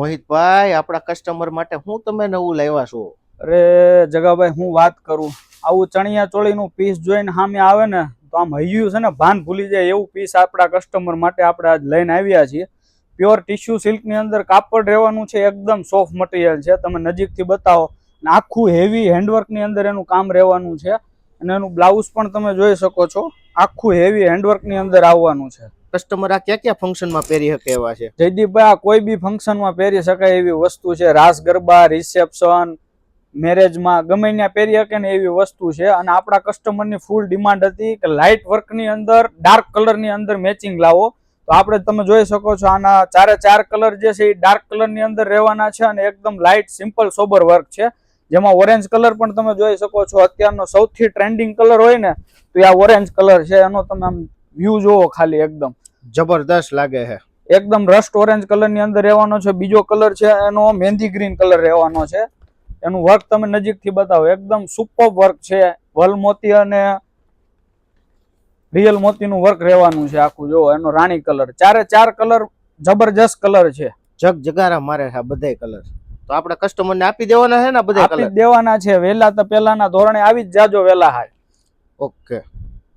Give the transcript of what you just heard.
મોહિતભાઈ, આપણા કસ્ટમર માટે હું તમે નવું લાવ્યા છો? અરે જગાભાઈ, હું વાત કરું, આવું ચણિયા ચોળીનું પીસ જોઈને સામે આવે ને તો આમ હૈયું છે ને ભાન ભૂલી જાય એવું પીસ આપણા કસ્ટમર માટે આપણે આજ લઈને આવ્યા છીએ. પ્યોર ટિશ્યુ સિલ્કની અંદર કાપડ રહેવાનું છે, એકદમ સોફ્ટ મટીરિયલ છે. તમે નજીકથી બતાવો. આખું હેવી હેન્ડવર્કની અંદર એનું કામ રહેવાનું છે અને એનું બ્લાઉઝ પણ તમે જોઈ શકો છો, આખું હેવી હેન્ડવર્કની અંદર આવવાનું છે. કસ્ટમર આ ક્યાં ક્યાં ફંક્શનમાં પહેરી શકે એવા છે? જયદીપભાઈ, આ કોઈ બી ફંક્શનમાં પહેરી શકાય એવી વસ્તુ છે. રાસ ગરબા, રિસેપ્શન, મેરેજમાં ગમે ત્યાં પહેરી શકે ને એવી વસ્તુ છે. અને આપણા કસ્ટમરની ફૂલ ડિમાન્ડ હતી કે લાઇટ વર્કની અંદર ડાર્ક કલરની અંદર મેચિંગ લાવો, તો આપણે તમે જોઈ શકો છો આના ચારે ચાર કલર જે છે એ ડાર્ક કલરની અંદર રહેવાના છે અને એકદમ લાઇટ સિમ્પલ સોબર વર્ક છે. જેમાં ઓરેન્જ કલર પણ તમે જોઈ શકો છો. અત્યારનો સૌથી ટ્રેન્ડિંગ કલર હોય ને તો આ ઓરેન્જ કલર છે. એનો તમે આમ વ્યૂ જોવો, ખાલી એકદમ જબરદસ્ત લાગે છે. એકદમ રસ્ટ ઓરેન્જ કલરની અંદર રહેવાનો છે. બીજો કલર છે એનો મહેંદી ગ્રીન કલર રહેવાનો છે. એનું વર્ક તમે નજીકથી બતાવો, એકદમ સુપર વર્ક છે. વલ મોતી અને રિયલ મોતીનું વર્ક રહેવાનું છે આખું. જો એનો રાણી કલર, ચારે ચાર કલર જબરજસ્ત કલર છે. જગજગારા મારે છે બધા કલર. તો આપણે કસ્ટમરને આપી દેવાના છે ને બધા કલર? આપી દેવાના છે. વહેલા તો પહેલાના ધોરણે આવી જ જાજો, વહેલા હાય. ઓકે.